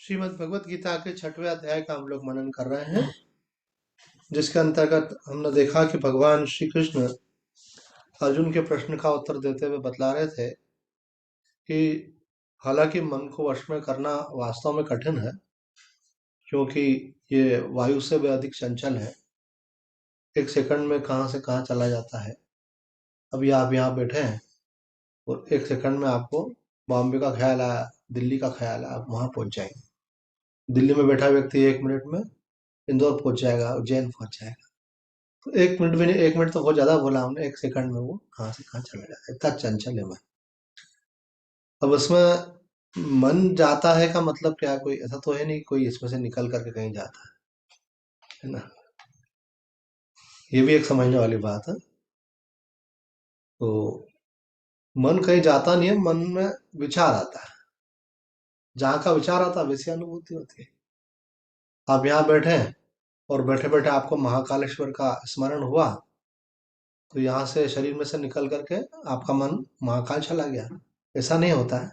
श्रीमद् भगवत गीता के 6वें अध्याय का हम लोग मनन कर रहे हैं, जिसके अंतर्गत हमने देखा कि भगवान श्री कृष्ण अर्जुन के प्रश्न का उत्तर देते हुए बतला रहे थे कि हालांकि मन को वश में करना वास्तव में कठिन है, क्योंकि ये वायु से भी अधिक चंचल है। एक सेकंड में कहाँ से कहाँ चला जाता है। अभी आप यहाँ बैठे हैं और एक सेकंड में आपको बॉम्बे का ख्याल आया, दिल्ली का ख्याल आया, आप वहां पहुंच जाएंगे। दिल्ली में बैठा व्यक्ति 1 मिनट में इंदौर पहुंच जाएगा, उज्जैन पहुंच जाएगा। तो 1 मिनट में नहीं, 1 मिनट तो बहुत ज्यादा बोला हमने, 1 सेकंड में वो कहाँ से कहाँ चला जाता है, इतना चंचल है मन। अब उसमें मन जाता है का मतलब क्या है? कोई ऐसा तो है नहीं कोई इसमें से निकल करके कहीं जाता है ना। ये भी एक समझने वाली बात है। तो मन कहीं जाता नहीं है, मन में विचार आता है। जहाँ का विचार आता है वैसी अनुभूति होती है। आप यहाँ बैठे हैं और बैठे बैठे आपको महाकालेश्वर का स्मरण हुआ, तो यहाँ से शरीर में से निकल करके आपका मन महाकाल चला गया, ऐसा नहीं होता है।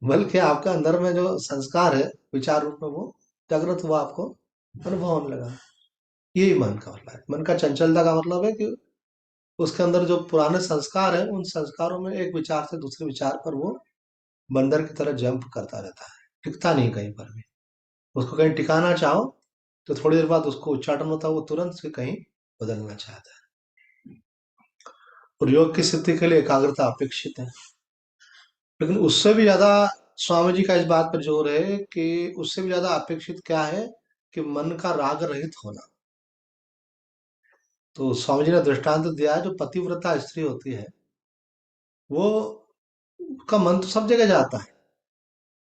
बल्कि आपके अंदर में जो संस्कार है विचार रूप में, वो जागृत हुआ, आपको अनुभव होने लगा। यही मन का मतलब है। मन का चंचलता का मतलब है कि उसके अंदर जो पुराने संस्कार है, उन संस्कारों में एक विचार से दूसरे विचार पर वो बंदर की तरह जंप करता रहता है, टिकता नहीं कहीं पर भी। उसको कहीं टिकाना चाहो तो थोड़ी देर बाद उसको उच्चाटन होता है, वो तुरंत से कहीं बदलना चाहता है। और योग की सिद्धि के लिए एकाग्रता अपेक्षित है। लेकिन उससे भी ज्यादा स्वामी जी का इस बात पर जोर है कि उससे भी ज्यादा अपेक्षित क्या है कि मन का राग रहित होना। तो स्वामी जी ने दृष्टांत दिया है, जो पतिव्रता स्त्री होती है वो, का मन तो सब जगह जाता है,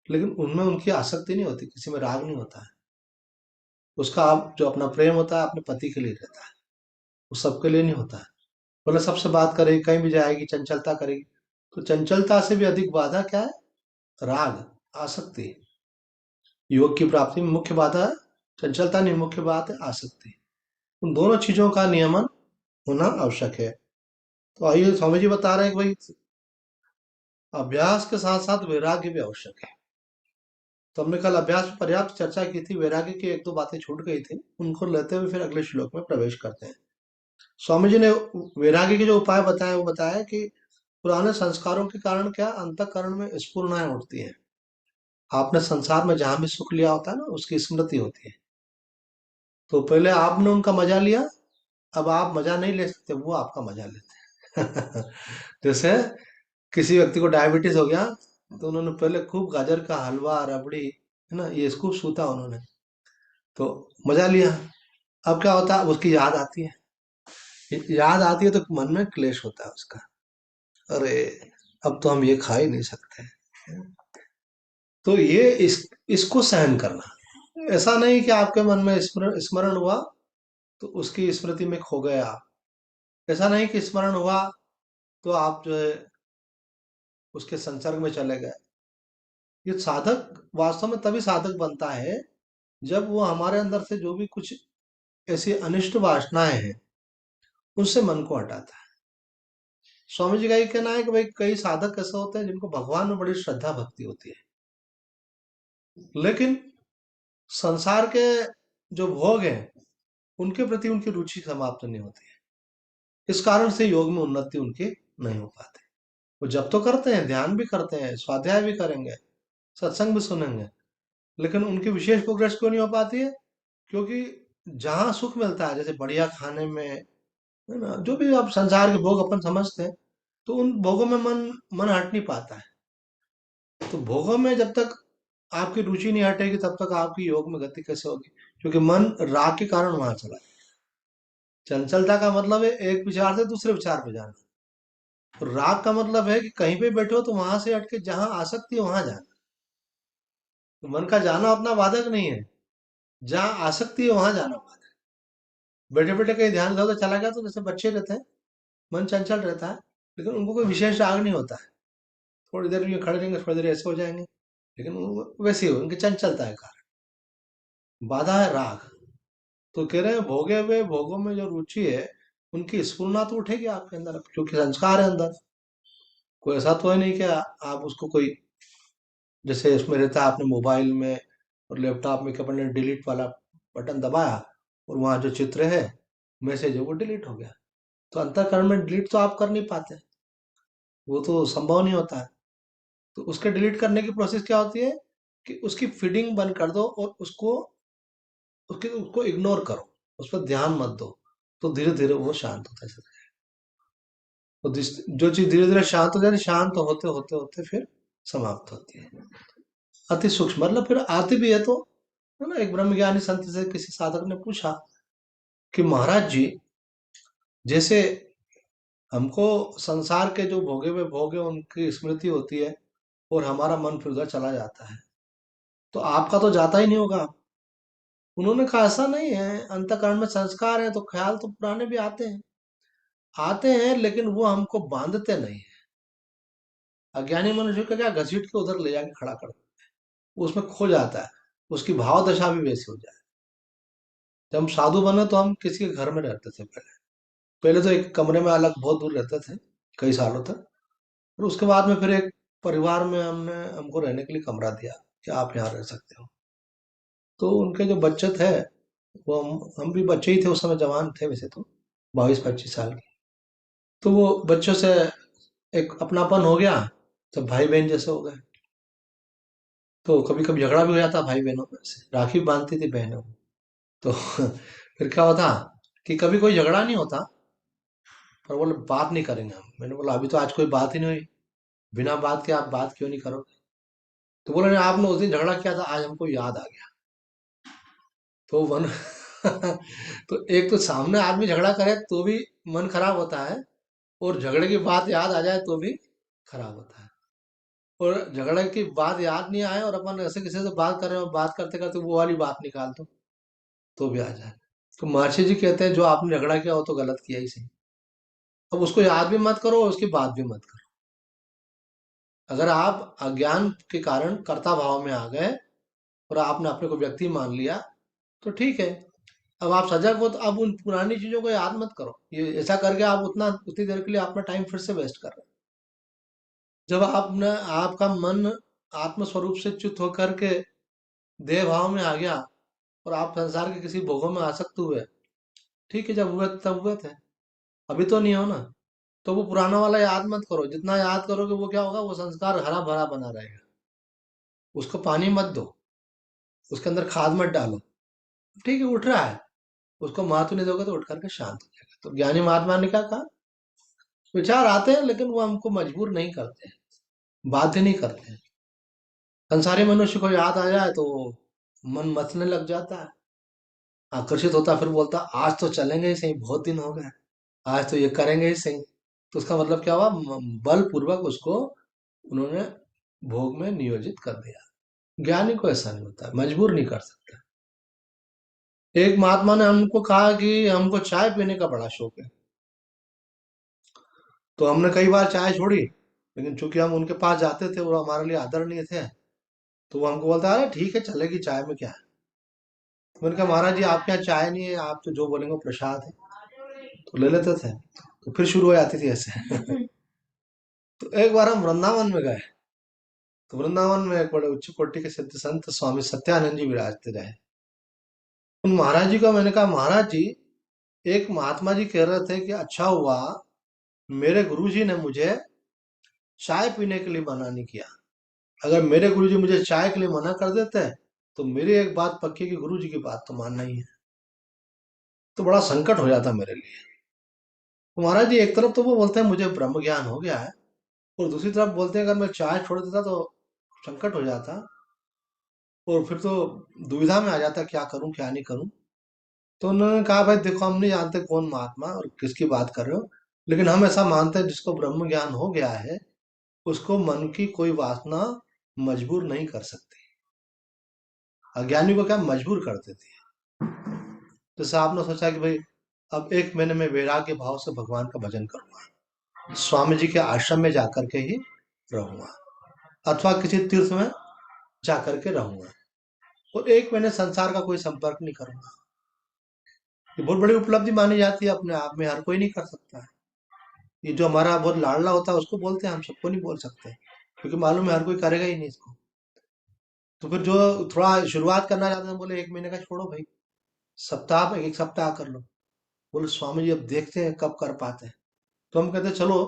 लेकिन उनमें उनकी आसक्ति नहीं होती, किसी में राग नहीं होता है। उसका आप जो अपना प्रेम होता है अपने पति के लिए रहता है, वो सबके लिए नहीं होता है। बोले सबसे बात करेगी, कहीं भी जाएगी, चंचलता करेगी, तो चंचलता से भी अधिक बाधा क्या है? राग, आसक्ति। योग की प्राप्ति में मुख्य बाधा है चंचलता नहीं, मुख्य बात है आसक्ति। उन दोनों चीजों का नियमन होना आवश्यक है। तो आइए, स्वामी जी बता रहे हैं कि भाई अभ्यास के साथ साथ वैराग्य भी आवश्यक है। तो हमने कल अभ्यास में पर्याप्त चर्चा की थी, वैराग्य की एक दो बातें छूट गई थी, उनको लेते हुए फिर अगले श्लोक में प्रवेश करते हैं। स्वामी जी ने वैराग्य के जो उपाय बताए, वो बताया कि पुराने संस्कारों के कारण क्या अंतःकरण में स्फुरणाएं उठती हैं। आपने संसार में जहां भी सुख लिया होता है ना, उसकी स्मृति होती है। तो पहले आपने उनका मजा लिया, अब आप मजा नहीं ले सकते, वो आपका मजा लेते हैं। जैसे किसी व्यक्ति को डायबिटीज हो गया, तो उन्होंने पहले खूब गाजर का हलवा, रबड़ी, है ना, ये खूब सूता उन्होंने, तो मजा लिया। अब क्या होता है, उसकी याद आती है। याद आती है तो मन में क्लेश होता है उसका, अरे अब तो हम ये खा ही नहीं सकते। तो ये इसको सहन करना। ऐसा नहीं कि आपके मन में स्मरण स्मरण हुआ तो उसकी स्मृति में खो गए आप। ऐसा नहीं कि स्मरण हुआ तो आप जो है उसके संसर्ग में चले गए। ये साधक वास्तव में तभी साधक बनता है जब वो हमारे अंदर से जो भी कुछ ऐसी अनिष्ट वासनाएं हैं उनसे मन को हटाता है। स्वामी जी का ये कहना है कि भाई कई साधक ऐसे होते हैं जिनको भगवान में बड़ी श्रद्धा भक्ति होती है, लेकिन संसार के जो भोग हैं उनके प्रति उनकी रुचि समाप्त नहीं होती है। इस कारण से योग में उन्नति उनकी नहीं हो पाती। वो जब तो करते हैं, ध्यान भी करते हैं, स्वाध्याय भी करेंगे, सत्संग भी सुनेंगे, लेकिन उनकी विशेष प्रोग्रेस क्यों नहीं हो पाती है? क्योंकि जहां सुख मिलता है, जैसे बढ़िया खाने में, है ना, जो भी आप संसार के भोग अपन समझते हैं, तो उन भोगों में मन मन हट नहीं पाता है। तो भोगों में जब तक आपकी रुचि नहीं हटेगी तब तक आपकी योग में गति कैसे होगी? क्योंकि मन राग के कारण वहां चला है। चंचलता का मतलब है एक विचार से दूसरे विचार पे जाना। तो राग का मतलब है कि कहीं पे बैठे हो तो वहां से हट के जहां आसक्ति है वहां जाना। तो मन का जाना अपना बाधक नहीं है, जहां आसक्ति है वहां जाना बाधक। बैठे बैठे कहीं ध्यान इधर उधर चला गया तो जैसे बच्चे रहते हैं, मन चंचल रहता है, लेकिन उनको कोई विशेष राग नहीं होता है। थोड़ी देर में खड़े रहेंगे, थोड़ी देर ऐसे हो जाएंगे, लेकिन वो वैसे ही हो, उनकी चंचलता है कारण। बाधा है राग। तो कह रहे हैं भोगे हुए भोगों में जो रुचि है उनकी स्फुरना तो उठेगी आपके अंदर, क्योंकि संस्कार है अंदर। कोई ऐसा तो है नहीं कि आप उसको कोई, जैसे इसमें रहता है आपने मोबाइल में और लैपटॉप में अपन ने डिलीट वाला बटन दबाया और वहाँ जो चित्र है, मैसेज है, वो डिलीट हो गया। तो अंतःकरण में डिलीट तो आप कर नहीं पाते, वो तो संभव नहीं होता है। तो उसके डिलीट करने की प्रोसेस क्या होती है कि उसकी फीडिंग बंद कर दो और उसको इग्नोर करो, उस पर ध्यान मत दो, तो धीरे धीरे वो शांत होता है। तो जो चीज धीरे धीरे शांत हो जाती है, शांत होते होते होते फिर समाप्त होती है। अति सूक्ष्म मतलब फिर आती भी है तो, है ना। एक ब्रह्मज्ञानी संत से किसी साधक ने पूछा कि महाराज जी, जैसे हमको संसार के जो भोगे हुए भोग है उनकी स्मृति होती है और हमारा मन फिर उधर चला जाता है, तो आपका तो जाता ही नहीं होगा। उन्होंने कहा ऐसा नहीं है, अंतःकरण में संस्कार है तो ख्याल तो पुराने भी आते हैं, लेकिन वो हमको बांधते नहीं है। अज्ञानी मनुष्य का क्या, घसीट के उधर ले जाके खड़ा कर देते हैं, वो उसमें खो जाता है, उसकी भाव दशा भी वैसी हो जाए। जब हम साधु बने तो हम किसी के घर में रहते थे पहले। पहले तो एक कमरे में अलग बहुत दूर रहते थे कई सालों तक, और उसके बाद में फिर एक परिवार में हमको रहने के लिए कमरा दिया कि आप यहाँ रह सकते हो। तो उनके जो बच्चे थे, वो हम भी बच्चे ही थे उस समय, जवान थे वैसे तो, 22-25 साल के। तो वो बच्चों से एक अपनापन हो गया, सब भाई बहन जैसे हो गए। तो कभी कभी झगड़ा भी हो जाता भाई बहनों में से, राखी बांधती थी बहनों। तो फिर क्या होता कि कभी कोई झगड़ा नहीं होता, पर बोले बात नहीं करेंगे हम। मैंने बोला अभी तो आज कोई बात ही नहीं हुई, बिना बात के आप बात क्यों नहीं करोगे? तो बोले नहीं, आपने उस दिन झगड़ा किया था, आज हमको याद आ गया। तो मन तो एक तो सामने आदमी झगड़ा करे तो भी मन खराब होता है, और झगड़े की बात याद आ जाए तो भी खराब होता है। और झगड़े की बात याद नहीं आए और अपन ऐसे किसी से बात कर रहे हो, बात करते करते वो वाली बात निकाल दो तो भी आ जाए। तो महर्षि जी कहते हैं जो आपने झगड़ा किया वो तो गलत किया ही सही, अब उसको याद भी मत करो और उसकी बात भी मत करो। अगर आप अज्ञान के कारण कर्ता भाव में आ गए और आपने अपने को व्यक्ति मान लिया तो ठीक है। अब आप सजग हो तो अब उन पुरानी चीजों को याद मत करो, ये ऐसा करके आप उतनी देर के लिए अपना टाइम फिर से वेस्ट कर रहे हैं। जब आपने आपका मन आत्म स्वरूप से च्युत होकर के देह भाव में आ गया और आप संसार के किसी भोगों में आसक्त हुए, ठीक है, जब हुए तब हुए थे, अभी तो नहीं हो ना। तो वो पुराना वाला याद मत करो, जितना याद करोगे वो क्या होगा, वो संस्कार हरा भरा बना रहेगा। उसको पानी मत दो, उसके अंदर खाद मत डालो। ठीक है, उठ रहा है, उसको महत्व नहीं दोगे तो उठ करके शांत हो जाएगा। तो ज्ञानी महात्मा ने क्या कहा, विचार आते हैं लेकिन वो हमको मजबूर नहीं करते हैं, बाध्य नहीं करते हैं। संसारी मनुष्य को याद आ जाए तो मन मचने लग जाता है, आकर्षित होता है, फिर बोलता आज तो चलेंगे ही सही, बहुत दिन हो गए, आज तो ये करेंगे ही सही। तो उसका मतलब क्या हुआ, बल पूर्वक उसको उन्होंने भोग में नियोजित कर दिया। ज्ञानी को ऐसा नहीं होता, मजबूर नहीं कर सकता। एक महात्मा ने हमको कहा कि हमको चाय पीने का बड़ा शौक है, तो हमने कई बार चाय छोड़ी, लेकिन चूंकि हम उनके पास जाते थे और हमारे लिए आदरणीय थे, तो वो हमको बोलता अरे ठीक है चलेगी, चाय में क्या है। तो मैंने कहा महाराज जी आपके यहाँ चाय नहीं है, आप तो जो बोलेंगे वो प्रसाद है, तो ले लेते थे। तो फिर शुरू हो जाती थी ऐसे। तो एक बार हम वृंदावन में गए, तो वृंदावन में एक बड़े उच्च कोटि के सिद्ध संत स्वामी सत्यानंद जी विराजते रहे। उन महाराज जी को मैंने कहा महाराज जी, एक महात्मा जी कह रहे थे कि अच्छा हुआ मेरे गुरु जी ने मुझे चाय पीने के लिए मना नहीं किया। अगर मेरे गुरु जी मुझे चाय के लिए मना कर देते तो मेरी एक बात पक्की कि गुरु जी की बात तो मानना ही है। तो बड़ा संकट हो जाता मेरे लिए। तो महाराज जी एक तरफ तो वो बोलते हैं मुझे ब्रह्म ज्ञान हो गया है, और दूसरी तरफ बोलते हैं अगर मैं चाय छोड़ देता तो संकट हो जाता, और फिर तो दुविधा में आ जाता क्या करूं क्या नहीं करूं। तो उन्होंने कहा भाई देखो हम नहीं जानते कौन महात्मा और किसकी बात कर रहे हो, लेकिन हम ऐसा मानते हैं जिसको ब्रह्म ज्ञान हो गया है उसको मन की कोई वासना मजबूर नहीं कर सकती। अज्ञानी को क्या मजबूर कर देती है। जैसे आपने सोचा कि भाई अब 1 महीने में वैराग्य भाव से भगवान का भजन करूंगा, स्वामी जी के आश्रम में जाकर के ही रहूंगा, अथवा किसी तीर्थ में जाकर के रहूंगा, और 1 महीने संसार का कोई संपर्क नहीं करूंगा। ये बहुत बड़ी उपलब्धि मानी जाती है, अपने आप में हर कोई नहीं कर सकता है। ये जो हमारा बहुत लाडला होता है उसको बोलते हैं, हम सबको नहीं बोल सकते, क्योंकि मालूम है हर कोई करेगा ही नहीं इसको। तो फिर जो थोड़ा शुरुआत करना चाहते हैं बोले 1 महीने का छोड़ो भाई, सप्ताह में 1 सप्ताह कर लो। बोले स्वामी जी अब देखते हैं कब कर पाते हैं। तो हम कहते चलो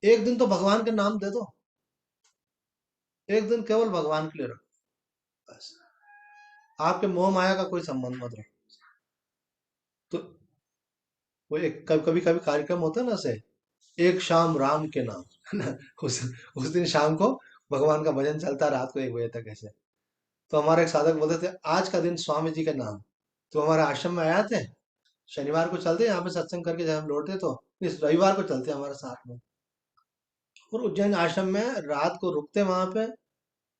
1 दिन तो भगवान के नाम दे दो, 1 दिन केवल भगवान के लिए रखो बस, आपके मोह माया का कोई संबंध मत रखो। तो वो एक कभी कभी कभी कार्यक्रम होता है ना से, एक शाम राम के नाम, है ना। उस उस दिन शाम को भगवान का भजन चलता है रात को 1 बजे तक ऐसे। तो हमारे एक साधक बोलते थे आज का दिन स्वामी जी के नाम। तो हमारे आश्रम में आए थे, शनिवार को चलते यहाँ पे सत्संग करके जब हम लौटते तो इस रविवार को चलते हमारे साथ में। और उज्जैन आश्रम में रात को रुकते वहां पे,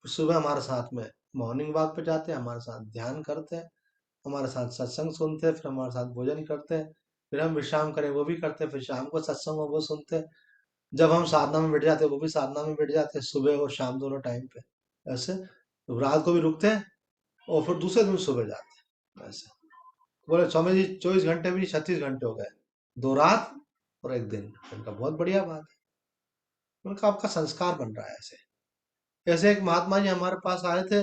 सुबह हमारे साथ में मॉर्निंग वॉक पे जाते, हमारे साथ ध्यान करते, हमारे साथ सत्संग सुनते, फिर हमारे साथ भोजन करते, फिर हम विश्राम करें वो भी करते, फिर शाम को सत्संग हो वो सुनते। जब हम साधना में बैठ जाते वो भी साधना में बैठ जाते, सुबह और शाम दोनों टाइम पे ऐसे। तो रात को भी रुकते हैं और फिर दूसरे दिन सुबह जाते हैं ऐसे। बोले स्वामी जी 24 घंटे भी 36 घंटे हो गए, 2 रात और 1 दिन। उनका बहुत बढ़िया बात है, उनका आपका संस्कार बन रहा है ऐसे। ऐसे एक महात्मा जी हमारे पास आए थे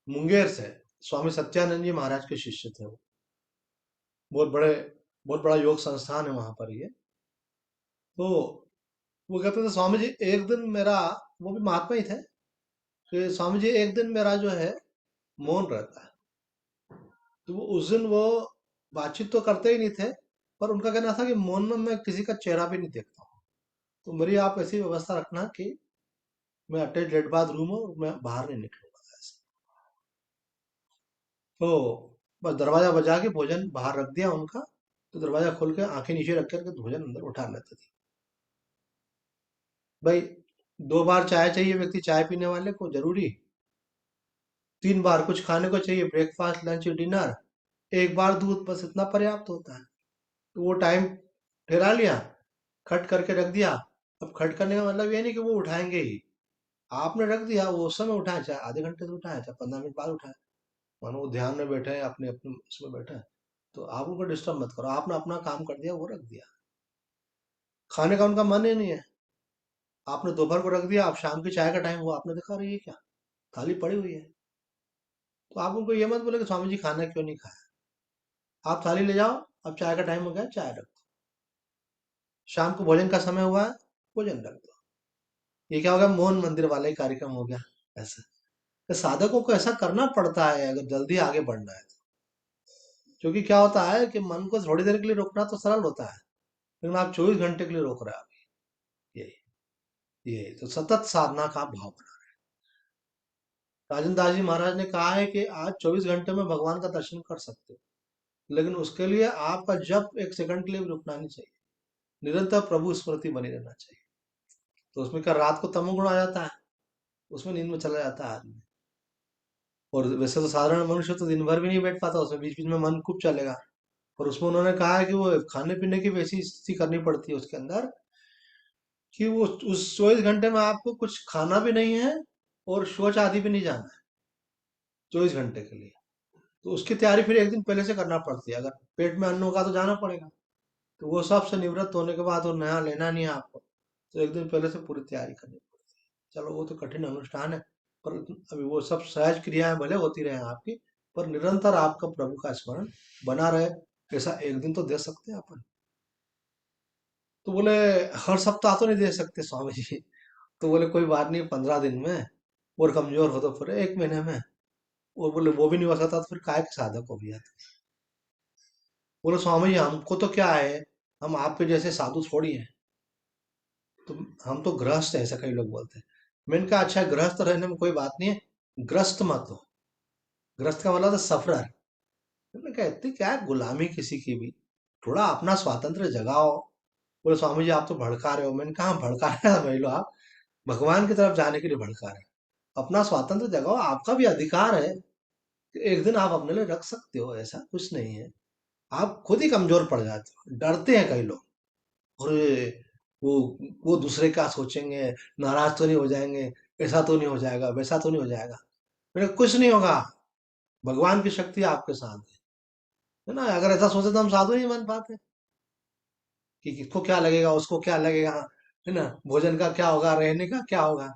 मुंगेर से, स्वामी सत्यानंद जी महाराज के शिष्य थे वो। बहुत बड़े, बहुत बड़ा योग संस्थान है वहां पर ये। तो वो कहते थे स्वामी जी 1 दिन मेरा, वो भी महात्मा ही थे, कि स्वामी जी 1 दिन मेरा जो है मौन रहता है। तो वो उस दिन वो बातचीत तो करते ही नहीं थे, पर उनका कहना था कि मौन में मैं किसी का चेहरा भी नहीं देखता हूँ। तो मेरी आप ऐसी व्यवस्था रखना कि मैं अटैच डेड बाथ रूम हूँ, मैं बाहर नहीं निकलूंगा ऐसे। तो बस दरवाजा बजा के भोजन बाहर रख दिया उनका, तो दरवाजा खोल के आंखें नीचे रख करके भोजन अंदर उठा लेते थे। भाई 2 बार चाय चाहिए व्यक्ति, चाय पीने वाले को जरूरी, 3 बार कुछ खाने को चाहिए, ब्रेकफास्ट लंच डिनर, 1 बार दूध, बस इतना पर्याप्त होता है। तो वो टाइम ठहरा लिया, खट करके रख दिया। अब खट करने का मतलब ये नहीं कि वो उठाएंगे ही, आपने रख दिया, वो उस समय उठाए, चाहे आधे घंटे से उठाए, चाहे 15 मिनट बाद उठाए, मानो वो ध्यान में बैठे हैं, अपने अपने उसमें बैठे हैं, तो आप उनको डिस्टर्ब मत करो, आपने अपना काम कर दिया, वो रख दिया। खाने का उनका मन ही नहीं है, आपने दोपहर को रख दिया, आप शाम की चाय का टाइम हुआ, आपने देखा रही है क्या, थाली पड़ी हुई है। तो आप उनको ये मत बोले कि स्वामी जी खाना क्यों नहीं खाया, आप थाली ले जाओ, अब चाय का टाइम हो गया, चाय रख दो, शाम को भोजन का समय हुआ है, भोजन रख दो। ये क्या हो गया, मोहन मंदिर वाला ही कार्यक्रम हो गया ऐसा। तो साधकों को ऐसा करना पड़ता है अगर जल्दी आगे बढ़ना है तो। क्योंकि क्या होता है कि मन को थोड़ी देर के लिए रोकना तो सरल होता है, लेकिन आप 24 घंटे के लिए रोक रहे हैं आप, ये तो सतत साधना का भाव बना। राजन दास जी महाराज ने कहा है कि आज 24 घंटे में भगवान का दर्शन कर सकते हो, लेकिन उसके लिए आपका जब 1 सेकंड के लिए भी रुकना नहीं चाहिए, निरंतर प्रभु स्मृति बनी रहना चाहिए। तो उसमें क्या रात को तमोगुण आ जाता है, उसमें नींद में चला जाता है आदमी। और वैसे तो साधारण मनुष्य तो दिन भर भी नहीं बैठ पाता, उसमें बीच बीच में मन खूब चलेगा। और उसमें उन्होंने कहा है कि वो खाने पीने की वैसी स्थिति करनी पड़ती है उसके अंदर, कि वो उस 24 घंटे में आपको कुछ खाना भी नहीं है और शौच आदि भी नहीं जाना है 24 घंटे के लिए। तो उसकी तैयारी फिर 1 दिन पहले से करना पड़ती है, अगर पेट में अन्न होगा तो जाना पड़ेगा। तो वो सब से निवृत्त होने के बाद और नया लेना नहीं है आपको, तो 1 दिन पहले से पूरी तैयारी करनी पड़ती है। चलो वो तो कठिन अनुष्ठान है, पर अभी वो सब सहज क्रियाएं भले होती रहे आपकी, पर निरंतर आपका प्रभु का स्मरण बना रहे, ऐसा 1 दिन तो दे सकते हैं अपन। तो बोले हर सप्ताह तो नहीं दे सकते स्वामी जी। तो बोले कोई बात नहीं, 15 दिन में, और कमजोर हो तो फिर 1 महीने में। और बोले वो भी नहीं हो सकता तो फिर काय के साधक हो गया। बोले स्वामी जी हमको तो क्या है, हम आपके जैसे साधु थोड़ी हैं, तो हम तो गृहस्थ हैं, ऐसा कई लोग बोलते हैं। मैंने कहा अच्छा गृहस्थ रहने में कोई बात नहीं है, ग्रस्त मत हो। ग्रस्त का मतलब सफरर। मैंने कहा इतनी क्या है गुलामी किसी की भी, थोड़ा अपना स्वातंत्र जगाओ। बोले स्वामी जी आप तो भड़का रहे हो। मैंने कहा "हाँ, भड़का रहे हैं समझ लो आप, भगवान की तरफ जाने के लिए भड़का रहे हैं। अपना स्वातंत्र जगाओ, आपका भी अधिकार है कि 1 दिन आप अपने लिए रख सकते हो, ऐसा कुछ नहीं है। आप खुद ही कमजोर पड़ जाते हो, डरते हैं कई लोग, अरे वो वो दूसरे क्या सोचेंगे, नाराज तो नहीं हो जाएंगे, ऐसा तो नहीं हो जाएगा, वैसा तो नहीं हो जाएगा। मेरे कुछ नहीं होगा, भगवान की शक्ति आपके साथ है ना। अगर ऐसा सोचे तो हम साधु नहीं बन पाते, कि किसको क्या लगेगा, उसको क्या लगेगा, है ना, भोजन का क्या होगा, रहने का क्या होगा।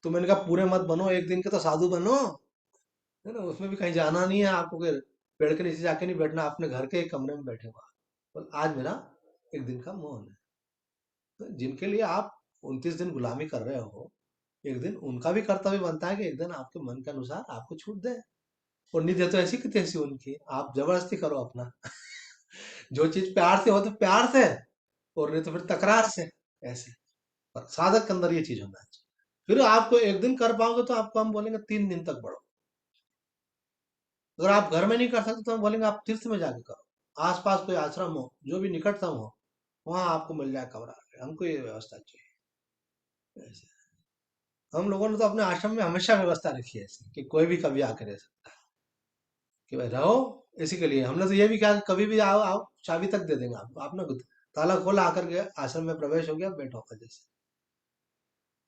तो मैंने कहा पूरे मत बनो, एक दिन के तो साधु बनो, है ना। उसमें भी कहीं जाना नहीं है आपको, फिर पेड़ के नीचे जाके नहीं बैठना, अपने घर के एक कमरे में बैठे हुआ। तो आज मेरा एक दिन का मौन है। तो जिनके लिए आप 29 दिन गुलामी कर रहे हो, एक दिन उनका भी कर्तव्य बनता है कि एक दिन आपके मन के अनुसार आपको छूट दे। और नहीं दे तो ऐसी की तैसी उनकी, आप जबरदस्ती करो अपना। जो चीज प्यार से हो तो प्यार से, और नहीं तो फिर तकरार से, ऐसे। पर साधक के अंदर ये चीज होना चाहिए। फिर आपको एक दिन कर पाओगे तो आपको हम बोलेंगे 3 दिन तक बढ़ो। अगर आप घर में नहीं कर सकते तो हम बोलेंगे आप तीर्थ में जाके करो। आसपास कोई आश्रम हो, जो भी निकटतम हो, वहां आपको मिल जाए कमरा, हमको ये व्यवस्था चाहिए, ऐसे। हम लोगों ने तो अपने आश्रम में हमेशा व्यवस्था रखी है ऐसी कि कोई भी कभी आके रह सकता है, कि भाई रहो। इसी के लिए हमने तो ये भी कहा कि कभी भी आओ आओ, चाबी तक दे देंगे आपको, आपने ताला खोला आकर के आश्रम में प्रवेश हो गया, बैठो का जैसे।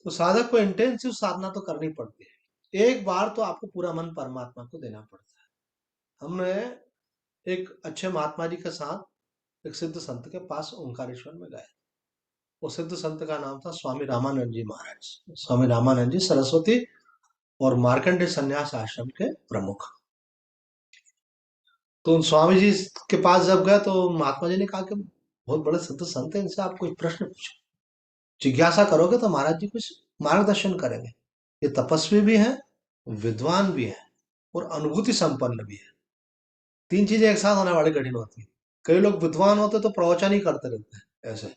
तो साधक को इंटेंसिव साधना तो करनी पड़ती है, एक बार तो आपको पूरा मन परमात्मा को देना पड़ता है। हमने एक अच्छे महात्मा जी के साथ एक सिद्ध संत के पास ओंकारेश्वर में गए। वो सिद्ध संत का नाम था स्वामी रामानंद जी महाराज। स्वामी रामानंद जी सरस्वती और मार्कंडेय संन्यास आश्रम के प्रमुख। तो उन स्वामी जी के पास जब गए तो महात्मा जी ने कहा कि बहुत बड़े सिद्ध संत हैं, इनसे आप कोई प्रश्न पूछो, जिज्ञासा करोगे तो महाराज जी कुछ मार्गदर्शन करेंगे। ये तपस्वी भी हैं, विद्वान भी हैं, और अनुभूति संपन्न भी है। 3 चीजें एक साथ होने वाली कठिन होती है। कई लोग विद्वान होते तो प्रवचन ही करते रहते हैं ऐसे,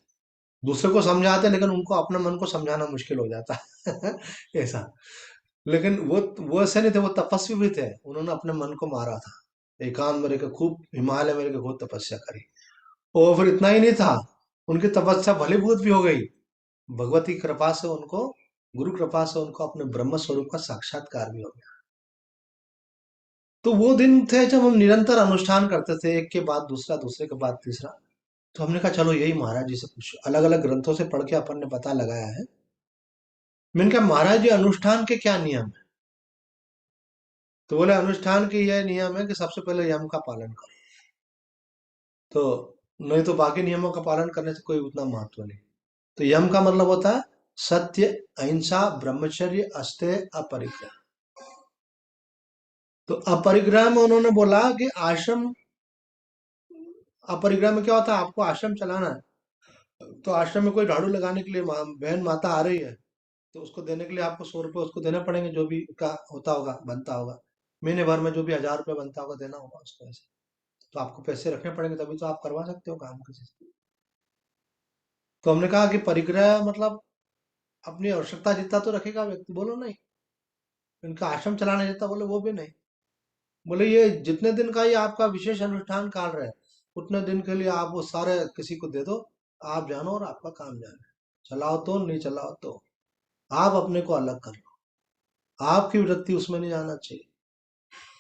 दूसरे को समझाते हैं, लेकिन उनको अपने मन को समझाना मुश्किल हो जाता है। ऐसा। लेकिन वो ऐसे नहीं थे, वो तपस्वी भी थे, उन्होंने अपने मन को मारा था, एकांत में रह के खूब हिमालय में रह के खूब तपस्या करी। और फिर इतना ही नहीं था, उनकी तपस्या भलीभूत भी हो गई। भगवती कृपा से उनको, गुरु कृपा से उनको अपने ब्रह्म स्वरूप का साक्षात्कार भी हो गया। तो वो दिन थे जब हम निरंतर अनुष्ठान करते थे, एक के बाद दूसरा, दूसरे के बाद तीसरा। तो हमने कहा चलो यही महाराज जी से कुछ अलग अलग ग्रंथों से पढ़ के अपन ने पता लगाया है। मैंने कहा महाराज जी अनुष्ठान के क्या नियम है? तो बोले अनुष्ठान के यह नियम है कि सबसे पहले यम का पालन करो। तो नहीं तो बाकी नियमों का पालन करने से कोई उतना महत्व नहीं। तो यम का मतलब होता है सत्य, अहिंसा, ब्रह्मचर्य, अस्तेय, अपरिग्रह। तो अपरिग्रह में उन्होंने बोला कि आश्रम, अपरिग्रह में क्या होता है, आपको आश्रम चलाना है, तो आश्रम में कोई झाड़ू लगाने के लिए बहन माता आ रही है, तो उसको देने के लिए आपको 100 रुपये उसको देने पड़ेंगे, जो भी का होता होगा, बनता होगा। महीने भर में जो भी 1000 रुपये बनता होगा देना होगा उसको ऐसे। तो आपको पैसे रखने पड़ेंगे, तभी तो आप करवा सकते हो काम किसी से। तो हमने कहा कि परिग्रह मतलब अपनी आवश्यकता जितना तो रखेगा व्यक्ति, बोलो नहीं। इनका आश्रम चलाने जितना, बोले वो भी नहीं। बोले ये जितने दिन का ये आपका विशेष अनुष्ठान काल रहे, उतने दिन के लिए आप वो सारे किसी को दे दो, आप जानो और आपका काम जाने। चलाओ तो, नहीं चलाओ तो, आप अपने को अलग कर लो, आपकी वृत्ति उसमें नहीं जाना चाहिए।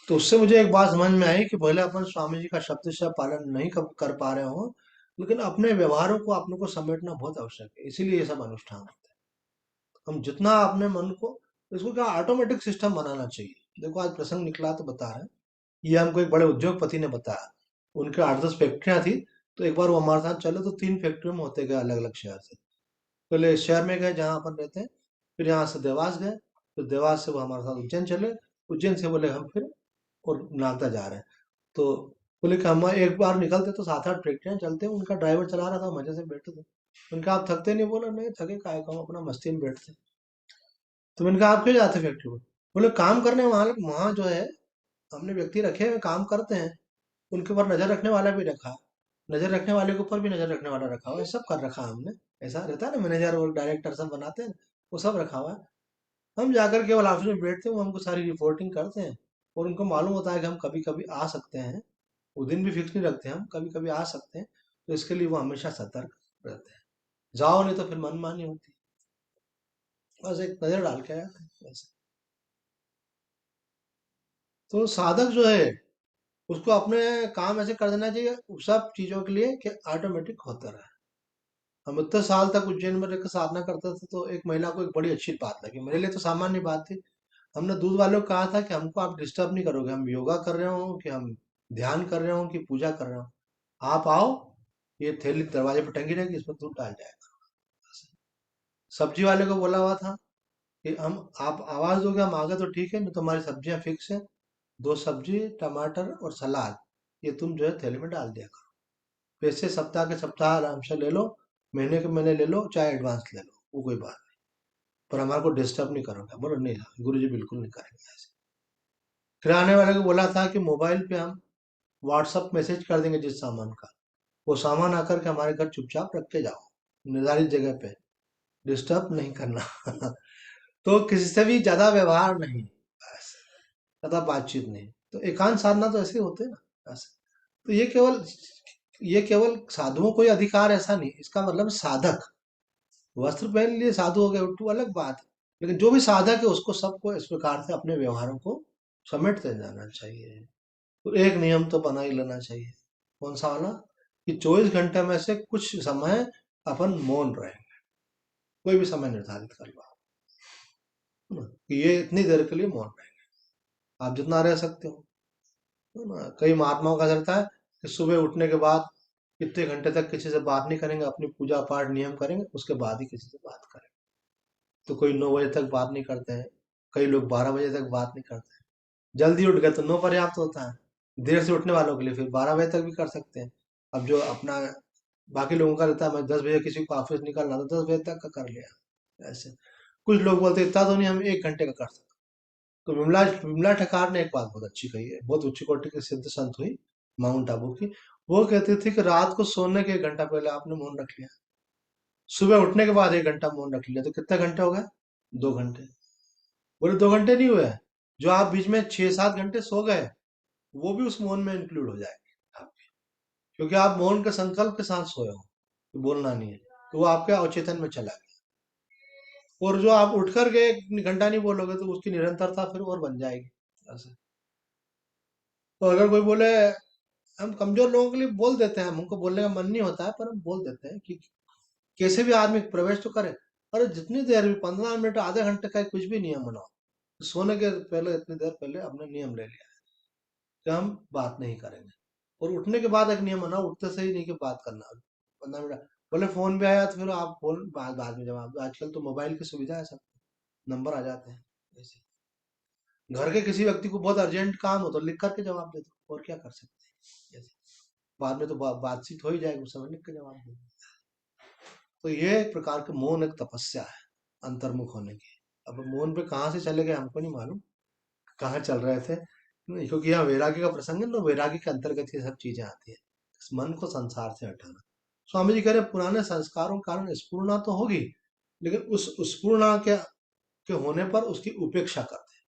तो उससे मुझे एक बात समझ में आई कि पहले अपन स्वामी जी का शब्द से पालन नहीं कर पा रहे हो, लेकिन अपने व्यवहारों को अपने को समेटना बहुत आवश्यक है, इसीलिए ये सब अनुष्ठान होते हैं। हम जितना अपने मन को, इसको क्या ऑटोमेटिक सिस्टम बनाना चाहिए। देखो आज प्रसंग निकला तो बता रहे हैं, ये हमको एक बड़े उद्योगपति ने बताया। उनके 8-10 फैक्ट्रियां थी, तो एक बार वो हमारे साथ चले तो 3 फैक्ट्रियों में होते गए अलग अलग शहर से। पहले इस शहर में गए जहाँ अपन रहते हैं, फिर यहाँ से देवास गए, फिर देवास से वो हमारे साथ उज्जैन चले, उज्जैन से बोले हम फिर और नागदा जा रहे हैं। तो बोले कि हम एक बार निकलते तो 7-8 फैक्ट्रियां चलते, उनका ड्राइवर चला रहा था, मजे से बैठे थे। उनका आप थकते नहीं? बोला नहीं थके, काय को, हम अपना मस्ती में बैठते। तो मैंने कहा आप क्यों जाते फैक्ट्री में? बोले काम करने, वहां वहां जो है हमने व्यक्ति रखे हुए काम करते हैं, उनके ऊपर नजर रखने वाला भी रखा, नजर रखने वाले के ऊपर भी नजर रखने वाला रखा हुआ है, सब कर रखा है हमने। ऐसा रहता है ना, मैनेजर और डायरेक्टर सब बनाते हैं, वो सब रखा हुआ है। हम जाकर केवल ऑफिस में बैठते हैं, वो हमको सारी रिपोर्टिंग करते हैं, और उनको मालूम होता है कि हम कभी कभी आ सकते हैं। वो दिन भी फिक्स नहीं रखते, हम कभी कभी आ सकते हैं, तो इसके लिए वो हमेशा सतर्क रहते हैं। जाओ नहीं तो फिर मनमानी होती है। बस एक नजर डाल के आया था वैसे। तो साधक जो है उसको अपने काम ऐसे कर देना चाहिए उस सब चीजों के लिए कि ऑटोमेटिक होता रहे। हम इतने साल तक उज्जैन में रहकर साधना करते थे, तो एक महिला को एक बड़ी अच्छी बात लगी, मेरे लिए तो सामान्य बात थी। हमने दूध वालों को कहा था कि हमको आप डिस्टर्ब नहीं करोगे, हम योगा कर रहे हो कि हम ध्यान कर रहे हो कि पूजा कर रहे हो, आप आओ, ये थैली दरवाजे पर टंगी रहेगी, इसमें दूध डाल जाएगा। सब्जी वाले को बोला हुआ था कि हम आप आवाज दोगे हम आगे तो ठीक है, नहीं तो हमारी सब्जियां फिक्स है, 2 सब्जी टमाटर और सलाद, ये तुम जो है थैले में डाल दिया करो। पैसे सप्ताह के सप्ताह आराम से ले लो, महीने के महीने ले लो, चाहे एडवांस ले लो, वो कोई बात नहीं, पर हमारे को डिस्टर्ब नहीं करोगे। बोलो नहीं गुरु जी बिल्कुल नहीं करेंगे ऐसे। किराने वाले को बोला था कि मोबाइल पे हम व्हाट्सअप मैसेज कर देंगे जिस सामान का, वो सामान आकर के हमारे घर चुपचाप रख के जाओ, निर्धारित जगह पे, डिस्टर्ब नहीं करना। तो किसी से भी ज्यादा व्यवहार नहीं, बस, ज्यादा बातचीत नहीं। तो एकांत साधना तो ऐसे ही होते हैं ना, ऐसे। तो ये केवल साधुओं को ही अधिकार, ऐसा नहीं, इसका मतलब साधक। वस्त्र पहन लिए साधु हो गए उल्टू अलग बात है, लेकिन जो भी साधक है उसको, सबको इस प्रकार से अपने व्यवहारों को समेटते जाना चाहिए। तो एक नियम तो बना ही लेना चाहिए। कौन सा वाला? कि 24 घंटे में से कुछ समय अपन मौन रहे, कोई भी समय निर्धारित कर लो, है ना? कि ये इतनी देर के लिए मौन रहेंगे, आप जितना रह सकते हो, है ना? कई महात्माओं का रहता है कि सुबह उठने के बाद इतने घंटे तक किसी से बात नहीं करेंगे, अपनी पूजा पाठ नियम करेंगे, उसके बाद ही किसी से बात करेंगे। तो कोई 9 बजे तक बात नहीं करते हैं, कई लोग 12 बजे तक बात नहीं करते हैं। जल्दी उठ गए तो 9 पर्याप्त होता है, देर से उठने वालों के लिए फिर 12 बजे तक भी कर सकते हैं। अब जो अपना बाकी लोगों का रहता है, मैं 10 बजे किसी को ऑफिस निकलना तो 10 बजे तक का कर लिया, ऐसे। कुछ लोग बोलते हैं, इतना तो नहीं, हम 1 घंटे का कर सकते। तो विमला विमला ठकार ने एक बात बहुत अच्छी कही है, बहुत उच्च कोटि की सिद्ध संत हुई, माउंट आबू की। वो कहती थी कि रात को सोने के 1 घंटा पहले आपने मौन रख लिया, सुबह उठने के बाद 1 घंटा मौन रख लिया, तो कितने घंटे हो गए? 2 घंटे। बोले 2 घंटे नहीं हुए, जो आप बीच में 6-7 घंटे सो गए, वो भी उस मौन में इंक्लूड हो जाएंगे आपके, क्योंकि आप मौन के संकल्प के साथ सोए हो कि बोलना नहीं है, तो वो आपके अवचेतन में चला गया। और जो आप उठ कर के 1 घंटा नहीं बोलोगे तो उसकी निरंतरता फिर और बन जाएगी ऐसे। तो अगर कोई बोले, हम कमजोर लोगों के लिए बोल देते हैं, हमको बोलने का मन नहीं होता है, पर हम बोल देते हैं कि कैसे भी आदमी प्रवेश तो करे। अरे जितनी देर भी, 15 मिनट आधे घंटे का कुछ भी नियम बनाओ, सोने के पहले इतनी देर पहले हमने नियम ले लिया कि हम बात नहीं करेंगे। और उठने के बाद एक नियम बनाओ, उठते से ही नहीं कि बात करना। 15 मिनट बोले फोन भी आया तो फिर आप फोन बाद बाद में जवाब दो, आजकल तो मोबाइल की सुविधा है, सब नंबर आ जाते हैं ऐसे। घर के किसी व्यक्ति को बहुत अर्जेंट काम हो तो लिख करके जवाब दे दो, और क्या कर सकते हैं ऐसे। बाद में तो बातचीत हो ही जाएगी, उस समय लिख के जवाब दे दो। तो ये एक प्रकार के मौन एक तपस्या है, अंतर्मुख होने की। अब मौन पे कहाँ से चले गए हमको नहीं मालूम, कहाँ चल रहे थे, नहीं, क्योंकि यहाँ वैराग्य का प्रसंग है, तो वैराग्य के अंतर्गत ये सब चीजें आती है, इस मन को संसार से हटाना। स्वामी जी कह रहे पुराने संस्कारों के कारण स्फूर्णा तो होगी, लेकिन उस स्फूर्णा के होने पर उसकी उपेक्षा कर दे,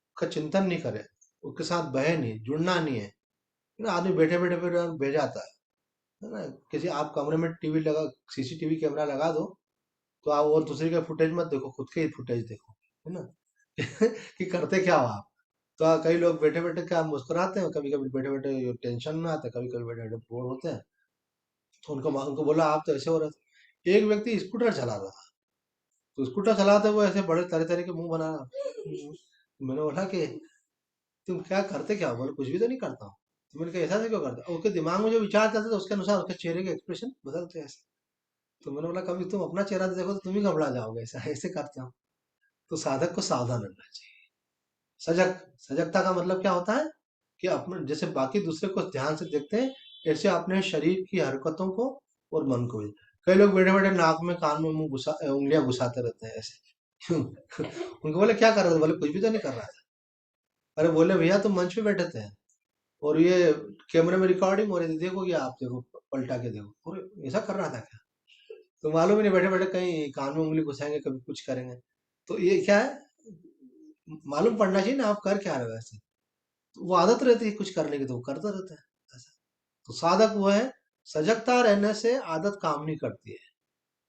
उसका चिंतन नहीं करे, उसके साथ बहे नहीं, जुड़ना नहीं है। ना आदमी बैठे बैठे बैठे बह जाता है ना? किसी आप कमरे में टीवी लगा, सीसीटीवी कैमरा लगा दो, तो आप और दूसरे का फुटेज मत देखो, खुद के ही फुटेज देखो, है ना? कि करते क्या हो आप। तो कई लोग बैठे बैठे क्या मुस्कुराते हैं, कभी कभी बैठे बैठे टेंशन में आते हैं, कभी कभी बैठे बैठे बोर होते हैं। तो उनको बोला आप तो ऐसे हो रहे थे। एक व्यक्ति स्कूटर चला रहा था, तो स्कूटर चलाते वो ऐसे बड़े तरह तरह के मुंह बना रहा। मैंने बोला कि तुम क्या करते क्या हो? बोले कुछ भी तो नहीं करता हूँ। तो मैंने कहा ऐसा से क्यों करते हो? उसके दिमाग में जो विचार चलते थे उसके अनुसार उसके चेहरे के एक्सप्रेशन बदलते हैं ऐसे। तो मैंने बोला कभी तुम अपना चेहरा देखो तो तुम ही घबरा जाओगे, ऐसा ऐसे करते हो। तो साधक को सावधान रहना चाहिए। सजग, सजगता का मतलब क्या होता है? कि अपने जैसे बाकी दूसरे को ध्यान से देखते हैं, ऐसे अपने शरीर की हरकतों को और मन को भी। कई लोग बैठे बैठे नाक में कान में मुंह घुसा उंगलियां घुसाते रहते हैं ऐसे। क्यों? उनको बोले क्या कर रहे थे? बोले कुछ भी तो नहीं कर रहा था। अरे बोले भैया तुम मंच पे बैठे थे और ये कैमरे में रिकॉर्डिंग हो रही थी, देखो ये आप देखो, पलटा के देखो। और ऐसा कर रहा था क्या? तो मालूम ही नहीं, बैठे बैठे कहीं कान में उंगली घुसाएंगे, कभी कुछ करेंगे। तो ये क्या है, मालूम पड़ना चाहिए ना आप कर क्या रहे हो ऐसे। तो वो आदत रहती है कुछ करने की, तो वो करता रहता है ऐसा। तो साधक वो है, सजगता रहने से आदत काम नहीं करती है।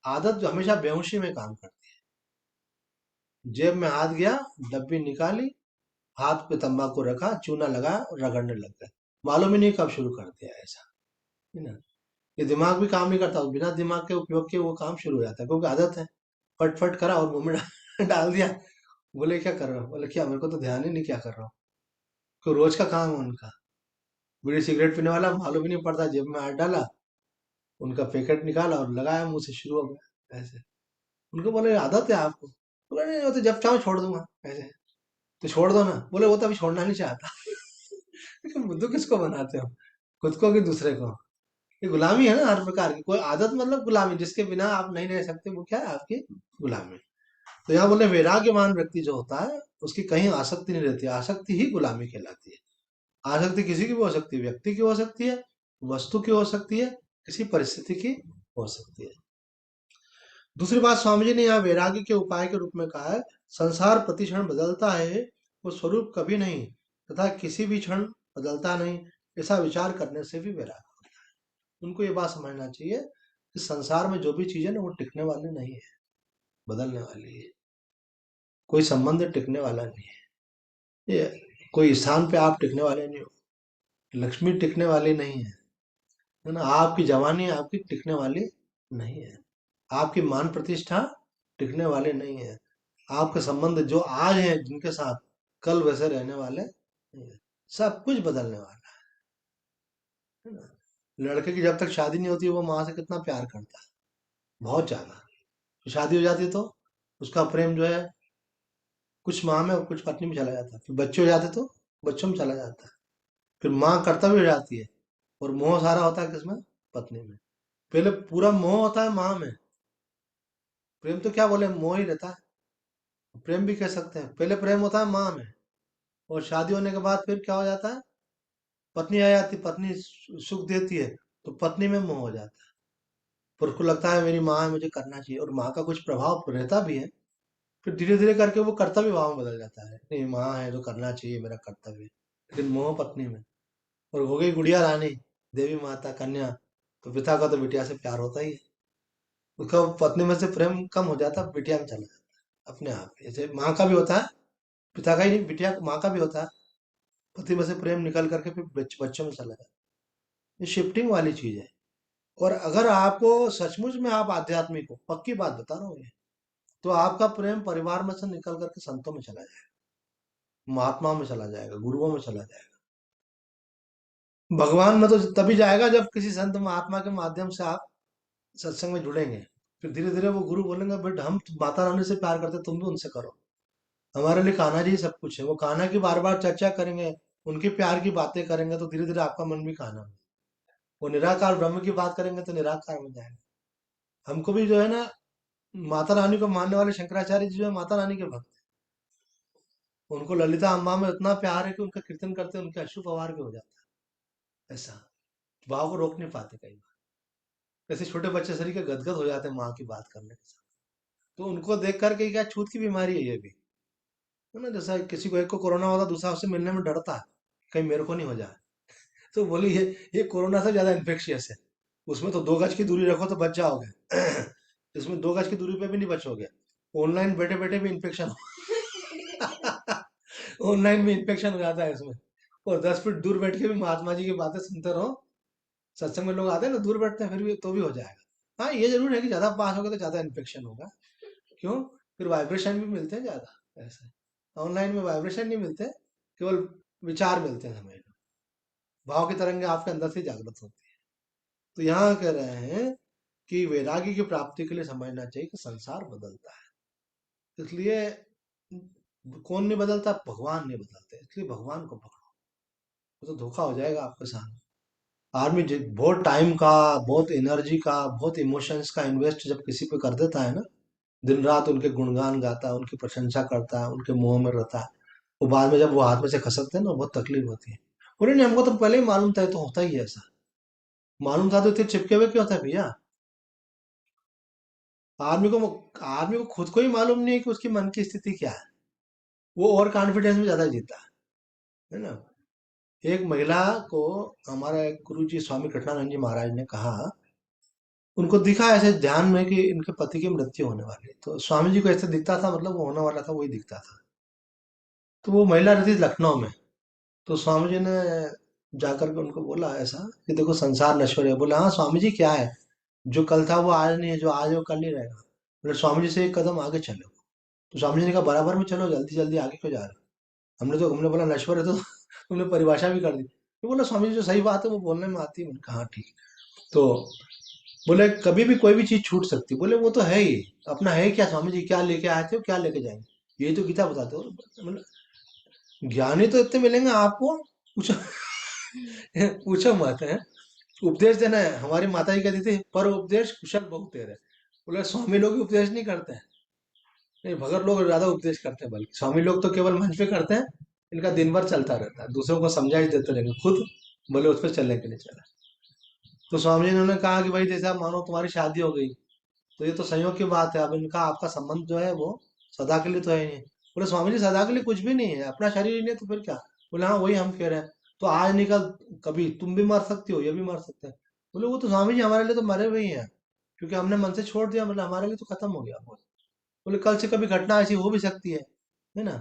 आदत जो हमेशा बेहोशी में काम करती है। जेब में हाथ गया, डब्बी निकाली, हाथ पे तंबाकू रखा, चूना लगा और रगड़ने लग गए, मालूम ही नहीं कब शुरू कर दिया ऐसा, है ना? ये दिमाग भी काम नहीं करता, बिना दिमाग के उपयोग के वो काम शुरू हो जाता है, क्योंकि आदत है। फट फट करा और मुंह में डाल दिया। बोले क्या कर रहा हूँ? बोले क्या, मेरे को तो ध्यान ही नहीं क्या कर रहा हूँ। तो रोज का काम है उनका। बीड़ी सिगरेट पीने वाला मालूम ही नहीं पड़ता, जेब में हाथ डाला, उनका पैकेट निकाला और लगाया मुंह से, शुरू हो गया ऐसे। उनको बोले आदत है आपको। बोले नहीं, वो तो जब चाहो छोड़ दूंगा ऐसे। तो छोड़ दो ना, बोले वो तो अभी छोड़ना नहीं चाहता। लेकिन बुद्धू किसको बनाते हो, खुद को कि दूसरे को? ये गुलामी है ना हर प्रकार की, कोई आदत मतलब गुलामी, जिसके बिना आप नहीं रह सकते, वो क्या है? आपकी गुलामी। तो यहाँ बोले वैराग्यवान व्यक्ति जो होता है उसकी कहीं आसक्ति नहीं रहती, आसक्ति ही गुलामी कहलाती है। आसक्ति किसी की भी हो सकती है, व्यक्ति की हो सकती है, वस्तु की हो सकती है, किसी परिस्थिति की हो सकती है। दूसरी बात स्वामी जी ने यहाँ वैराग्य के उपाय के रूप में कहा है, संसार प्रति क्षण बदलता है, वो स्वरूप कभी नहीं तथा किसी भी क्षण बदलता नहीं, ऐसा विचार करने से भी वैराग्य होता है। उनको ये बात समझना चाहिए कि संसार में जो भी चीज है ना वो टिकने वाली नहीं है, बदलने वाली है। कोई संबंध टिकने वाला नहीं है, ये कोई स्थान पे आप टिकने वाले नहीं हो, लक्ष्मी टिकने वाली नहीं है ना? आपकी जवानी आपकी टिकने वाली नहीं है, आपकी मान प्रतिष्ठा टिकने वाले नहीं है, आपके संबंध जो आज हैं जिनके साथ, कल वैसे रहने वाले नहीं है। सब कुछ बदलने वाला है ना? लड़के की जब तक शादी नहीं होती वो माँ से कितना प्यार करता है, बहुत ज्यादा। तो शादी हो जाती है तो उसका प्रेम जो है कुछ माँ में और कुछ पत्नी में चला जाता है, फिर बच्चे हो जाते तो बच्चों में चला जाता है, फिर माँ कर्तव्य हो जाती है, और मोह सारा होता है किसमें? पत्नी में। पहले पूरा मोह होता है माँ में, प्रेम तो क्या बोले, मोह ही रहता है, प्रेम भी कह सकते हैं। पहले प्रेम होता है माँ में, और शादी होने के बाद फिर क्या हो जाता है? पत्नी आ जाती, पत्नी सुख देती है, तो पत्नी में मोह हो जाता है, फिर उसको लगता है मेरी माँ है मुझे करना चाहिए, और माँ का कुछ प्रभाव रहता भी है। फिर धीरे धीरे करके वो कर्तव्य भाव में बदल जाता है, नहीं माँ है तो करना चाहिए, मेरा कर्तव्य है। लेकिन मोह पत्नी में, और हो गई गुड़िया रानी, देवी माता कन्या, तो पिता का तो बिटिया से प्यार होता ही है, उसका पत्नी में से प्रेम कम हो जाता है, बिटिया में चला जाता है अपने आप। जैसे माँ का भी होता है, पिता का ही नहीं, बिटिया माँ का भी होता है, पति में से प्रेम निकल करके फिर बच्चों में चला जाता है। ये शिफ्टिंग वाली चीज है। और अगर आपको सचमुच में आप आध्यात्मिक हो, पक्की बात बता रहा हूँ ये, तो आपका प्रेम परिवार में से निकल करके संतों में चला जाएगा, महात्माओं में चला जाएगा, गुरुओं में चला जाएगा। भगवान में तो तभी जाएगा जब किसी संत महात्मा के माध्यम से आप सत्संग में जुड़ेंगे, फिर धीरे धीरे वो गुरु बोलेंगे बेटा हम माता रानी से प्यार करते, तुम भी उनसे करो, हमारे लिए कान्हा जी सब कुछ है। वो कान्हा की बार बार चर्चा करेंगे, उनके प्यार की बातें करेंगे, तो धीरे धीरे आपका मन भी कान्हा में, वो निराकार ब्रह्म की बात करेंगे तो निराकार में जाएगा। हमको भी जो है ना, माता रानी को मानने वाले शंकराचार्य जी जो है माता रानी के भक्त हैं। उनको ललिता अम्बा में उतना प्यार है कि उनका कीर्तन करते उनके अश्रु फवार भी हो जाता है। ऐसा भाव को रोक नहीं पाते कई बार, ऐसे छोटे बच्चे शरीर के गदगद हो जाते हैं माँ की बात करने के साथ। तो उनको देख करके क्या छूत की बीमारी है ये भी, है ना? जैसा किसी को एक को कोरोना होता, दूसरा उससे मिलने में डरता है, कहीं मेरे को नहीं हो जाए। तो बोली ये कोरोना से ज्यादा इन्फेक्शियस है, उसमें तो 2 गज की दूरी रखो तो बच जाओगे। इसमें 2 गज की दूरी पे भी नहीं बचोगे, ऑनलाइन बैठे बैठे भी इन्फेक्शन। ऑनलाइन भी इन्फेक्शन हो जाता है इसमें। और 10 फीट दूर बैठ के भी महात्मा जी की बातें सुनते रहो, सत्संग में लोग आते हैं ना दूर बैठते हैं, फिर भी तो भी हो जाएगा। हाँ ये जरूर है कि ज्यादा पास होगा तो ज्यादा इन्फेक्शन होगा। क्यों? फिर वाइब्रेशन भी मिलते हैं ज्यादा ऐसे, ऑनलाइन में वाइब्रेशन नहीं मिलते, केवल विचार मिलते हैं हमें, भाव की तरंगे आपके अंदर से जागृत होती है। तो यहाँ कह रहे हैं कि वैराग्य की प्राप्ति के लिए समझना चाहिए कि संसार बदलता है, इसलिए कौन नहीं बदलता? भगवान नहीं बदलते, इसलिए भगवान को पकड़ो, वो तो धोखा हो जाएगा आपके साथ। आदमी बहुत टाइम का, बहुत एनर्जी का, बहुत इमोशंस का इन्वेस्ट जब किसी पे कर देता है ना, दिन रात उनके गुणगान गाता है, उनकी प्रशंसा करता है, उनके मुंह में रहता है, वो बाद में जब वो हाथ में से खसकते हैं ना बहुत तकलीफ होती है। बोले नहीं हमको तो पहले ही मालूम था, ये तो होता ही है ऐसा। मालूम था तो इतने चिपके हुए क्यों था भैया? आदमी को आदमी को खुद को ही मालूम नहीं है कि उसकी मन की स्थिति क्या है, वो ओवर कॉन्फिडेंस में ज्यादा जीता है ना? एक महिला को हमारे गुरु जी स्वामी कृष्णानंद जी महाराज ने कहा, उनको दिखा ऐसे ध्यान में कि इनके पति की मृत्यु होने वाली है, तो स्वामी जी को ऐसे दिखता था, मतलब वो होने वाला था वही दिखता था। तो वो महिला रहती थी लखनऊ में, तो स्वामी जी ने जाकर के उनको बोला ऐसा कि देखो संसार नश्वर है। बोले हाँ स्वामी जी क्या है, जो कल था वो आज नहीं है, जो आज है वो कल नहीं रहेगा। बोले स्वामी जी से एक कदम आगे चलो। तो स्वामी जी ने कहा बराबर में चलो, जल्दी जल्दी आगे क्यों जा रहे हो? हमने बोला नश्वर है तो तुमने परिभाषा भी कर दी। तो बोला स्वामी जी जो सही बात है वो बोलने में आती है। मैंने कहा हाँ ठीक। तो बोले कभी भी कोई भी चीज छूट सकती। बोले वो तो है ही, अपना है क्या स्वामी जी, क्या लेके आए थे क्या लेके जाएंगे, यही तो गीता बताते हो। मतलब ज्ञानी तो इतने मिलेंगे आपको, पूछो पूछो मत है। उपदेश देना है, हमारी माता जी कहती थी पर उपदेश कुशल बहुत दे रहे। बोले स्वामी लोग भी उपदेश नहीं करते हैं, नहीं भगत लोग ज्यादा उपदेश करते हैं, बल्कि स्वामी लोग तो केवल मंच पे करते हैं। इनका दिन भर चलता रहता है, दूसरों को समझाइश देते रहेंगे, खुद बोले उस पर चलने के लिए चला। तो स्वामी जी ने कहा कि भाई जैसे आप मानो तुम्हारी शादी हो गई, तो ये तो संयोग की बात है, अब इनका आपका संबंध जो है वो सदा के लिए तो है ही नहीं। बोले स्वामी जी सदा के लिए कुछ भी नहीं है, अपना शरीर ही नहीं है, तो फिर क्या। बोले हाँ वही हम कह रहे हैं, तो आज नहीं कल कभी तुम भी मर सकती हो, ये भी मर सकते हैं। बोले वो तो स्वामी जी हमारे लिए तो मरे हुए ही हैं, क्योंकि हमने मन से छोड़ दिया, मतलब हमारे लिए तो खत्म हो गया। बोले कल से कभी घटना ऐसी हो भी सकती है ना,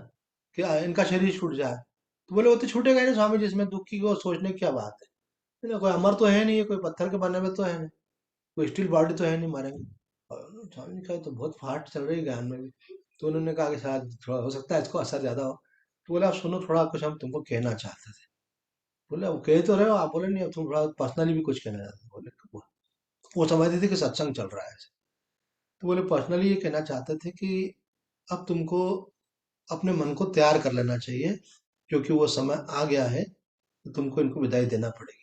कि इनका शरीर छूट जाए। तो बोले वो तो छूटेगा ही नहीं स्वामी जी, इसमें दुख की को सोचने की क्या बात है ना, कोई अमर तो है नहीं है, कोई पत्थर के बने हुए तो है नहीं, कोई स्टील बॉडी तो है नहीं मरेंगे। और स्वामी जी का तो बहुत फाट चल रही है ज्ञान में भी। तो उन्होंने कहा कि शायद थोड़ा हो सकता है इसको असर ज्यादा हो। तो बोले आप सुनो थोड़ा कुछ हम तुमको कहना चाहते थे। बोले अब कह तो रहे हो आप, बोले नहीं अब तुम थोड़ा पर्सनली भी कुछ कहना चाहते हो। बोले वो समझते थे कि सत्संग चल रहा है ऐसे। तो बोले पर्सनली ये कहना चाहते थे कि अब तुमको अपने मन को तैयार कर लेना चाहिए, क्योंकि वो समय आ गया है, तो तुमको इनको विदाई देना पड़ेगी।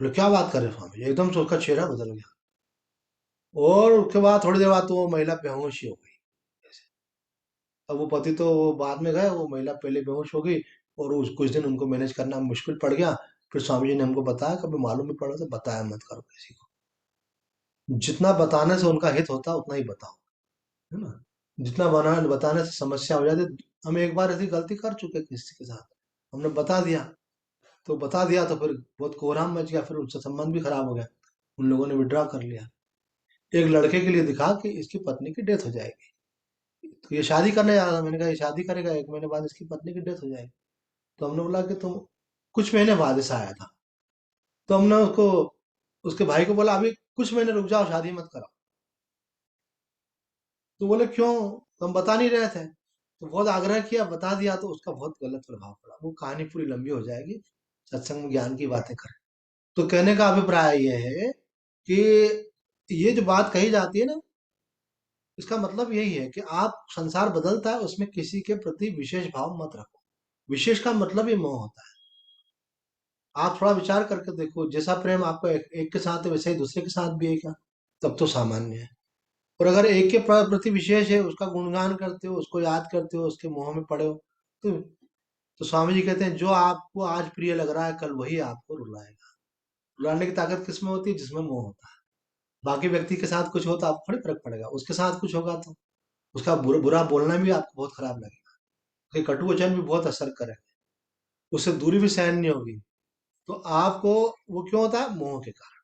बोले क्या बात कर रहे हो स्वामी जी? एकदम से उसका चेहरा बदल गया, और उसके बाद थोड़ी देर बाद तो वो महिला बेहोश ही हो गई। अब वो पति तो वो बाद में गए, वो महिला पहले बेहोश हो गई, और उस कुछ दिन उनको मैनेज करना मुश्किल पड़ गया। फिर स्वामी जी ने हमको बताया कभी मालूम नहीं पड़ा तो बताया मत करो किसी को, जितना बताने से उनका हित होता उतना ही बताओ, है ना। जितना बताने से समस्या हो जाती। हम एक बार ऐसी गलती कर चुके किसी के साथ, हमने बता दिया तो फिर बहुत कोहराम मच गया, फिर उनसे संबंध भी खराब हो गया, उन लोगों ने विड्रॉ कर लिया। एक लड़के के लिए दिखा कि इसकी पत्नी की डेथ हो जाएगी, तो ये शादी करने जा रहा था। मैंने कहा ये शादी करेगा, एक महीने बाद इसकी पत्नी की डेथ हो जाएगी। तो हमने बोला कि तुम, कुछ महीने बाद ऐसा आया था, तो हमने उसको, उसके भाई को बोला अभी कुछ महीने रुक जाओ, शादी मत करो। तो बोले क्यों, तो हम बता नहीं रहे थे। तो बहुत आग्रह किया, बता दिया, तो उसका बहुत गलत प्रभाव पड़ा। वो कहानी पूरी लंबी हो जाएगी, सत्संग में ज्ञान की बातें करें। तो कहने का अभिप्राय ये है कि ये जो बात कही जाती है ना, इसका मतलब यही है कि आप, संसार बदलता है उसमें किसी के प्रति विशेष भाव मत रखो। विशेष का मतलब ये मोह होता है। आप थोड़ा विचार करके देखो, जैसा प्रेम आपको एक के साथ है वैसे ही दूसरे के साथ भी है क्या? तब तो सामान्य है। और अगर एक के प्रति विशेष है, उसका गुणगान करते हो, उसको याद करते हो, उसके मोह में पड़े हो, तो तो स्वामी जी कहते हैं जो आपको आज प्रिय लग रहा है कल वही आपको रुलाएगा। रुलाने की ताकत किसमें होती है? जिसमें मोह होता है। बाकी व्यक्ति के साथ कुछ हो तो आपको थोड़ी फर्क पड़ेगा, उसके साथ कुछ होगा तो उसका बुरा बोलना भी आपको बहुत खराब लगेगा, उसके कटु वचन भी बहुत असर करेगा, उससे दूरी भी सहन नहीं होगी। तो आपको, वो क्यों होता है? मोह के कारण।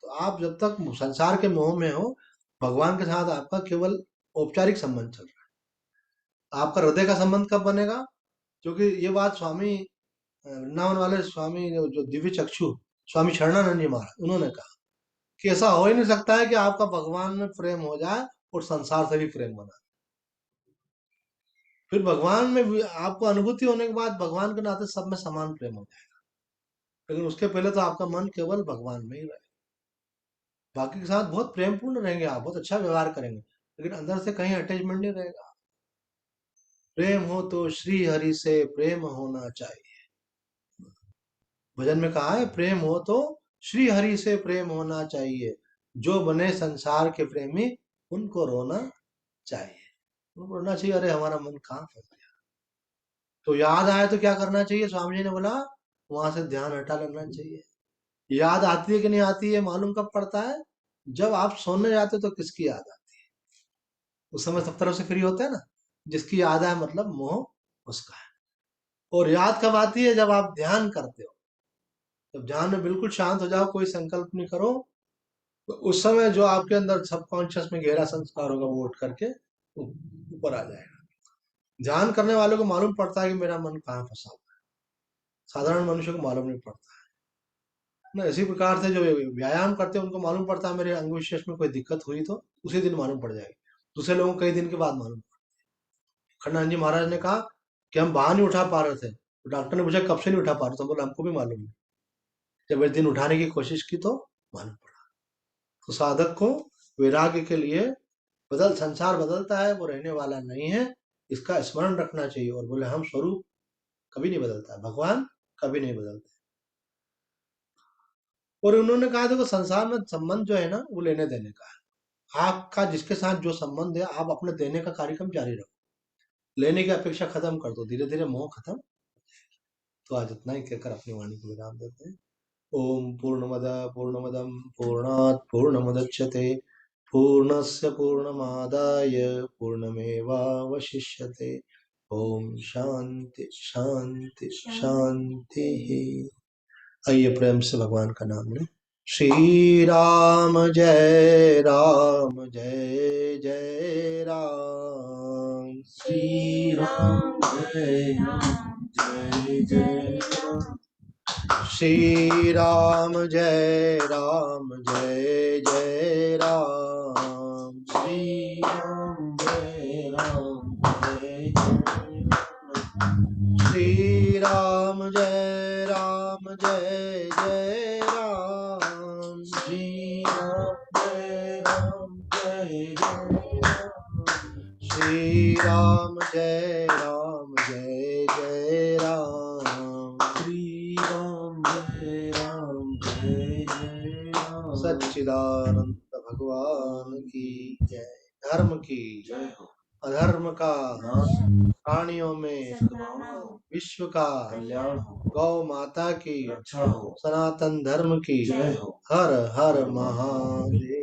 तो आप जब तक संसार के मोह में हो, भगवान के साथ आपका केवल औपचारिक संबंध चल रहा है। आपका हृदय का संबंध कब बनेगा? क्योंकि ये बात स्वामी वृंदावन वाले स्वामी जो दिव्य चक्षु स्वामी शरणानंद जी महाराज, उन्होंने कहा कि ऐसा हो ही नहीं सकता है कि आपका भगवान में प्रेम हो जाए और संसार से भी प्रेम बना। फिर भगवान में भी आपको अनुभूति होने के बाद भगवान के नाते सब में समान प्रेम हो जाए, लेकिन उसके पहले तो आपका मन केवल भगवान में ही रहे। बाकी के साथ बहुत प्रेम पूर्ण रहेंगे, आप बहुत अच्छा व्यवहार करेंगे, लेकिन अंदर से कहीं अटैचमेंट नहीं रहेगा। प्रेम हो तो श्री हरि से प्रेम होना चाहिए। भजन में कहा है प्रेम हो तो श्री हरि से प्रेम होना चाहिए, जो बने संसार के प्रेमी उनको रोना चाहिए। उनको रोना चाहिए, अरे हमारा मन कहाँ फंस गया। तो याद आए तो क्या करना चाहिए? स्वामी जी ने बोला वहां से ध्यान हटा लेना चाहिए। याद आती है कि नहीं आती है मालूम कब पड़ता है? जब आप सोने जाते हो तो किसकी याद आती है? उस समय सब तरफ से फ्री होता है ना, जिसकी याद आए मतलब मोह उसका है। और याद कब आती है? जब आप ध्यान करते हो, जब ध्यान में बिल्कुल शांत हो जाओ, कोई संकल्प नहीं करो, तो उस समय जो आपके अंदर सबकॉन्शियस में गहरा संस्कार होगा वो उठ करके ऊपर आ जाएगा। ध्यान करने वालों को मालूम पड़ता है कि मेरा मन कहाँ फंसा हुआ है, साधारण मनुष्य को मालूम नहीं पड़ता ना। इसी प्रकार से जो व्यायाम करते हैं उनको मालूम पड़ता है मेरे अंग विशेष में कोई दिक्कत हुई तो उसी दिन मालूम पड़ जाएगी, दूसरे लोगों को कई दिन के बाद मालूम। खंडानंद जी महाराज ने कहा कि हम बाहर नहीं उठा पा रहे थे, तो डॉक्टर ने पूछा कब से नहीं उठा पा रहे थे, बोला हमको भी मालूम नहीं। जब एक दिन उठाने की कोशिश की तो मालूम पड़ा। तो साधक को वैराग्य के लिए संसार बदलता है, वो रहने वाला नहीं है, इसका स्मरण रखना चाहिए। और बोले हम स्वरूप कभी नहीं बदलता है, भगवान कभी नहीं बदलते। और उन्होंने कहा देखो संसार में संबंध जो है ना वो लेने देने का है। आपका जिसके साथ जो संबंध है आप अपने देने का कार्यक्रम जारी रखो, लेने की अपेक्षा खत्म कर दो, धीरे धीरे मोह खत्म। तो आज इतना ही कहकर अपनी वाणी को विराम देते हैं। ओम पूर्णमदं पूर्णात् पूर्णमुदच्यते पूर्णस्य पूर्णमादाय पूर्णमेवावशिष्यते। ओम शांति शांति शांति। आइए प्रेम से भगवान का नाम लें। श्री राम जय जय राम। श्री राम जय जय राम। श्री राम जय जय राम। श्री राम जय जय राम। श्री राम जय जय राम। श्री राम जय जय राम। श्री राम जय जय राम। श्री राम जय जय राम। सच्चिदानंद भगवान की जय। धर्म की जय हो। अधर्म का नाश प्राणियों में विश्व का कल्याण हो। गौ माता की रक्षा हो। सनातन धर्म की जय हो। हर हर महादेव।